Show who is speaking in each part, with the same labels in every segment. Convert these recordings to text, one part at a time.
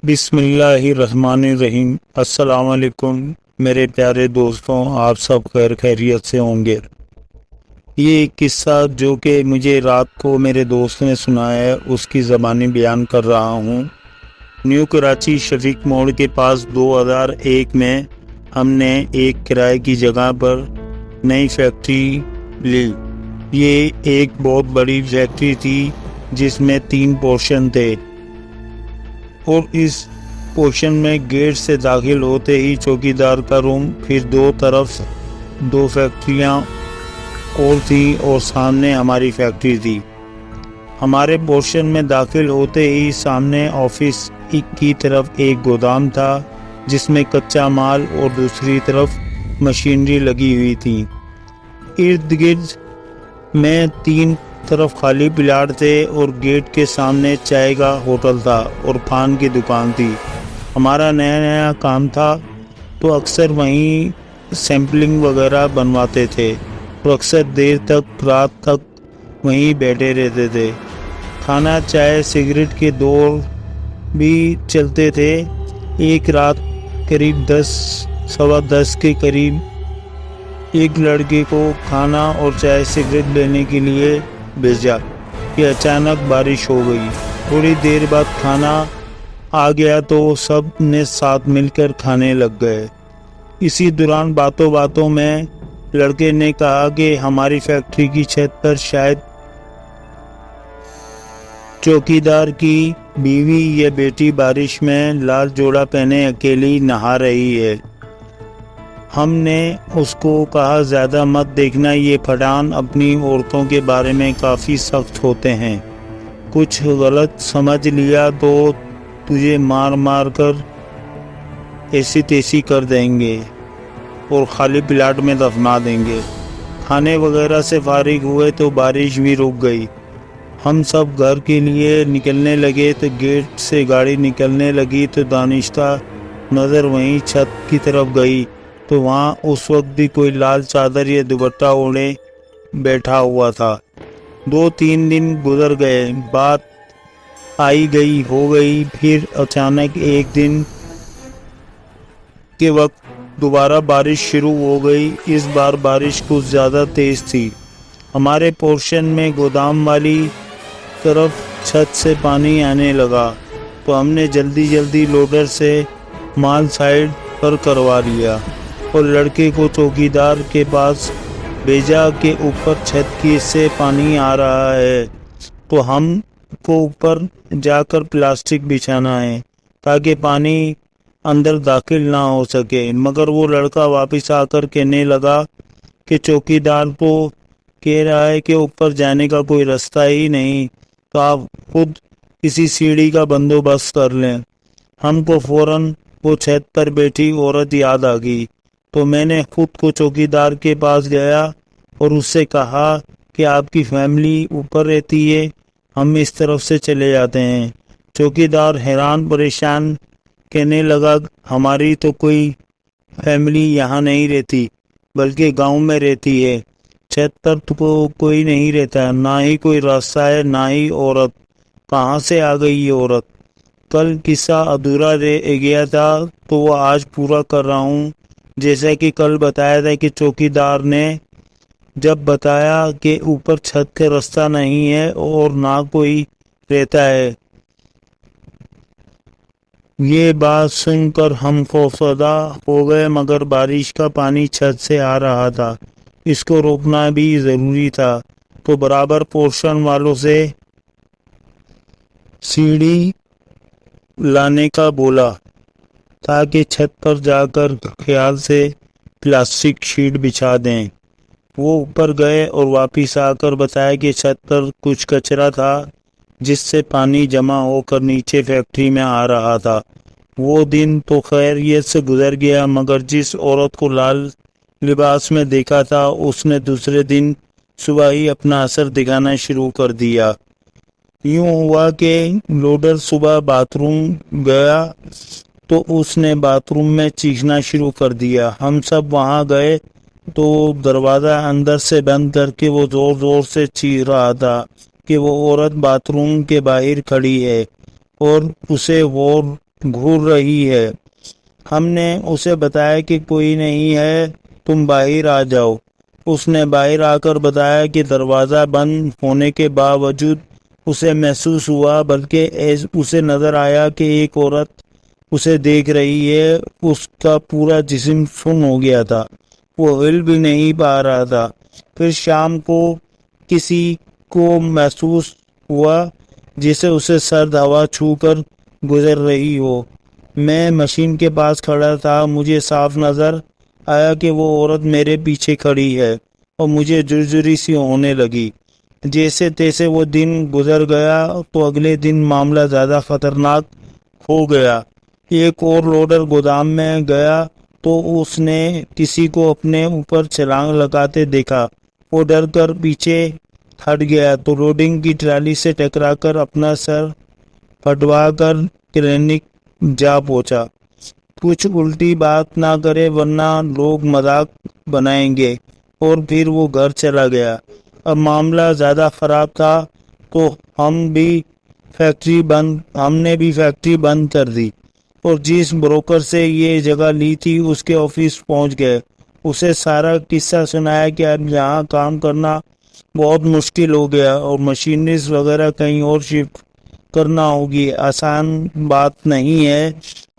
Speaker 1: بسم اللہ الرحمن الرحیم۔ السلام علیکم میرے پیارے دوستوں، آپ سب خیر خیریت سے ہوں گے۔ یہ ایک قصہ جو کہ مجھے رات کو میرے دوست نے سنایا ہے، اس کی زبانی بیان کر رہا ہوں۔ نیو کراچی شفیق موڑ کے پاس 2001 میں ہم نے ایک کرائے کی جگہ پر نئی فیکٹری لی۔ یہ ایک بہت بڑی فیکٹری تھی جس میں 3 پورشن تھے، اور اس پورشن میں گیٹ سے داخل ہوتے ہی چوکیدار کا روم، پھر 2 طرف 2 فیکٹریاں اور تھیں، اور سامنے ہماری فیکٹری تھی۔ ہمارے پورشن میں داخل ہوتے ہی سامنے آفس کی طرف ایک گودام تھا جس میں کچا مال اور دوسری طرف مشینری لگی ہوئی تھی۔ ارد گرد میں 3 طرف خالی پلاٹ تھے، اور گیٹ کے سامنے چائے کا ہوٹل تھا اور پان کی دکان تھی۔ ہمارا نیا نیا کام تھا تو اکثر وہیں سیمپلنگ وغیرہ بنواتے تھے، اور اکثر دیر تک، رات تک وہیں بیٹھے رہتے تھے۔ کھانا، چائے، سگریٹ کے دور بھی چلتے تھے۔ ایک رات قریب 10 سوا 10 کے قریب ایک لڑکے کو کھانا اور چائے سگریٹ لینے کے لیے بھیجا کہ اچانک بارش ہو گئی۔ تھوڑی دیر بعد کھانا آ گیا تو سب نے ساتھ مل کر کھانے لگ گئے۔ اسی دوران باتوں باتوں میں لڑکے نے کہا کہ ہماری فیکٹری کی چھت پر شاید چوکیدار کی بیوی یا بیٹی بارش میں لال جوڑا پہنے اکیلی نہا رہی ہے۔ ہم نے اس کو کہا زیادہ مت دیکھنا، یہ پٹھان اپنی عورتوں کے بارے میں کافی سخت ہوتے ہیں، کچھ غلط سمجھ لیا تو تجھے مار مار کر ایسی تیسی کر دیں گے اور خالی پلاٹ میں دفنا دیں گے۔ کھانے وغیرہ سے فارغ ہوئے تو بارش بھی رک گئی۔ ہم سب گھر کے لیے نکلنے لگے تو گیٹ سے گاڑی نکلنے لگی تو دانشتہ نظر وہیں چھت کی طرف گئی تو وہاں اس وقت بھی کوئی لال چادر یا دوپٹہ اوڑھے بیٹھا ہوا تھا۔ 2-3 دن گزر گئے، بات آئی گئی ہو گئی، پھر اچانک ایک دن کے وقت دوبارہ بارش شروع ہو گئی۔ اس بار بارش کچھ زیادہ تیز تھی۔ ہمارے پورشن میں گودام والی طرف چھت سے پانی آنے لگا تو ہم نے جلدی لوڈر سے مال سائڈ پر کروا لیا اور لڑکے کو چوکیدار کے پاس بھیجا کہ اوپر چھت کی سے پانی آ رہا ہے تو ہم کو اوپر جا کر پلاسٹک بچھانا ہے تاکہ پانی اندر داخل نہ ہو سکے۔ مگر وہ لڑکا واپس آ کر کہنے لگا کہ چوکیدار کو کہہ رہا ہے کہ اوپر جانے کا کوئی راستہ ہی نہیں، تو آپ خود کسی سیڑھی کا بندوبست کر لیں۔ ہم کو فوراً وہ چھت پر بیٹھی عورت یاد آ گئی تو میں نے خود کو چوکیدار کے پاس گیا اور اس سے کہا کہ آپ کی فیملی اوپر رہتی ہے، ہم اس طرف سے چلے جاتے ہیں۔ چوکیدار حیران پریشان کہنے لگا ہماری تو کوئی فیملی یہاں نہیں رہتی بلکہ گاؤں میں رہتی ہے، چھت پر تو کوئی نہیں رہتا، نہ ہی کوئی راستہ ہے، نہ ہی عورت، کہاں سے آ گئی یہ عورت؟ کل قصہ ادھورا رہ گیا تھا تو وہ آج پورا کر رہا ہوں۔ جیسا کہ کل بتایا تھا کہ چوکیدار نے جب بتایا کہ اوپر چھت کا راستہ نہیں ہے اور نہ کوئی رہتا ہے، یہ بات سن کر ہم خوفزدہ ہو گئے، مگر بارش کا پانی چھت سے آ رہا تھا، اس کو روکنا بھی ضروری تھا، تو برابر پورشن والوں سے سیڑھی لانے کا بولا تاکہ چھت پر جا کر خیال سے پلاسٹک شیٹ بچھا دیں۔ وہ اوپر گئے اور واپس آ کر بتایا کہ چھت پر کچھ کچرا تھا جس سے پانی جمع ہو کر نیچے فیکٹری میں آ رہا تھا۔ وہ دن تو خیریت سے گزر گیا، مگر جس عورت کو لال لباس میں دیکھا تھا اس نے دوسرے دن صبح ہی اپنا اثر دکھانا شروع کر دیا۔ یوں ہوا کہ لوڈر صبح باتھ روم گیا تو اس نے باتھ روم میں چیخنا شروع کر دیا۔ ہم سب وہاں گئے تو دروازہ اندر سے بند کر کے وہ زور زور سے چیخ رہا تھا کہ وہ عورت باتھ روم کے باہر کھڑی ہے اور اسے وہ گھور رہی ہے۔ ہم نے اسے بتایا کہ کوئی نہیں ہے، تم باہر آ جاؤ۔ اس نے باہر آ کر بتایا کہ دروازہ بند ہونے کے باوجود اسے محسوس ہوا، بلکہ اسے نظر آیا کہ ایک عورت اسے دیکھ رہی ہے۔ اس کا پورا جسم سن ہو گیا تھا، وہ ہل بھی نہیں پا رہا تھا۔ پھر شام کو کسی کو محسوس ہوا جسے اسے سرد ہوا چھو کر گزر رہی ہو۔ میں مشین کے پاس کھڑا تھا، مجھے صاف نظر آیا کہ وہ عورت میرے پیچھے کھڑی ہے اور مجھے جھرجھری سی ہونے لگی۔ جیسے تیسے وہ دن گزر گیا تو اگلے دن معاملہ زیادہ خطرناک ہو گیا۔ ایک اور لوڈر گودام میں گیا تو اس نے کسی کو اپنے اوپر چھلانگ لگاتے دیکھا۔ وہ ڈر کر پیچھے ہٹ گیا تو لوڈنگ کی ٹرالی سے ٹکرا کر اپنا سر پھٹوا کر کلینک جا پہنچا۔ کچھ الٹی بات نہ کرے ورنہ لوگ مذاق بنائیں گے، اور پھر وہ گھر چلا گیا۔ اب معاملہ زیادہ خراب تھا تو ہم نے بھی فیکٹری بند کر دی اور جس بروکر سے یہ جگہ لی تھی اس کے آفس پہنچ گئے۔ اسے سارا قصہ سنایا کہ اب یہاں کام کرنا بہت مشکل ہو گیا اور مشینریز وغیرہ کہیں اور شفٹ کرنا ہوگی، آسان بات نہیں ہے۔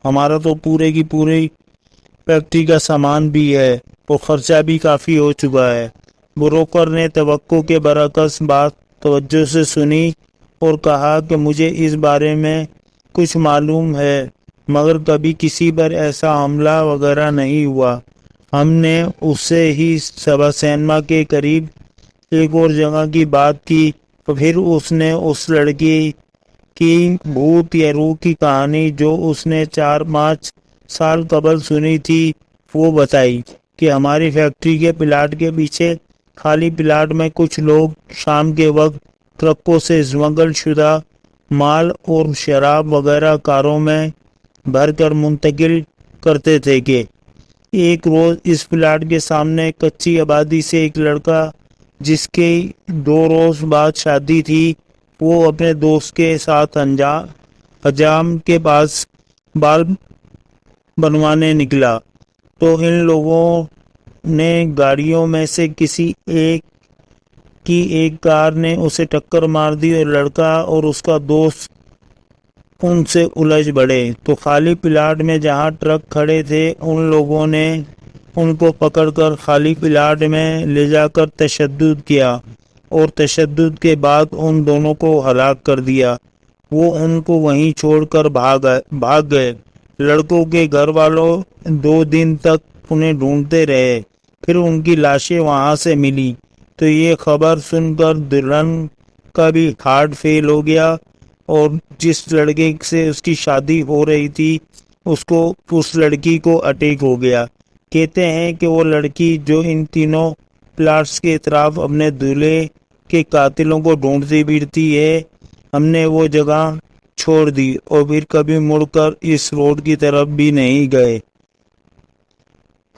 Speaker 1: ہمارا تو پورے کی پوری فیکٹری کا سامان بھی ہے اور خرچہ بھی کافی ہو چکا ہے۔ بروکر نے توقع کے برعکس بات توجہ سے سنی اور کہا کہ مجھے اس بارے میں کچھ معلوم ہے، مگر کبھی کسی پر ایسا حملہ وغیرہ نہیں ہوا۔ ہم نے اس سے ہی سبا سینما کے قریب ایک اور جگہ کی بات کی، تو پھر اس نے اس لڑکی کی بھوت یا روح کی کہانی جو اس نے 4-5 سال قبل سنی تھی وہ بتائی کہ ہماری فیکٹری کے پلاٹ کے پیچھے خالی پلاٹ میں کچھ لوگ شام کے وقت ٹرکوں سے اسمگل شدہ مال اور شراب وغیرہ کاروں میں بھر کر منتقل کرتے تھے کہ ایک روز اس پلاٹ کے سامنے کچی آبادی سے ایک لڑکا جس کے 2 روز بعد شادی تھی، وہ اپنے دوست کے ساتھ حجام کے پاس بال بنوانے نکلا تو ان لوگوں نے گاڑیوں میں سے کسی ایک کار نے اسے ٹکر مار دی اور لڑکا اور اس کا دوست ان سے الجھ بڑھے۔ تو خالی پلاٹ میں جہاں ٹرک کھڑے تھے ان لوگوں نے ان کو پکڑ کر خالی پلاٹ میں لے جا کر تشدد کیا اور تشدد کے بعد ان دونوں کو ہلاک کر دیا۔ وہ ان کو وہیں چھوڑ کر بھاگ گئے۔ لڑکوں کے گھر والوں 2 دن تک انہیں ڈھونڈتے رہے، پھر ان کی لاشیں وہاں سے ملی تو یہ خبر سن کر دلہن کا بھی ہارٹ فیل ہو گیا، اور جس لڑکے سے اس کی شادی ہو رہی تھی اس لڑکی کو اٹیک ہو گیا۔ کہتے ہیں کہ وہ لڑکی جو ان تینوں پلاٹس کے اطراف اپنے دولہے کے قاتلوں کو ڈھونڈتی پھرتی ہے، ہم نے وہ جگہ چھوڑ دی اور پھر کبھی مڑ کر اس روڈ کی طرف بھی نہیں گئے۔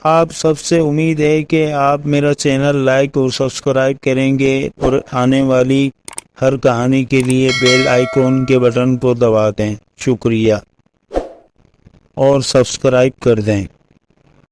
Speaker 1: آپ سب سے امید ہے کہ آپ میرا چینل لائک اور سبسکرائب کریں گے اور آنے والی ہر کہانی کے لیے بیل آئیکن کے بٹن کو دبا دیں۔ شکریہ اور سبسکرائب کر دیں۔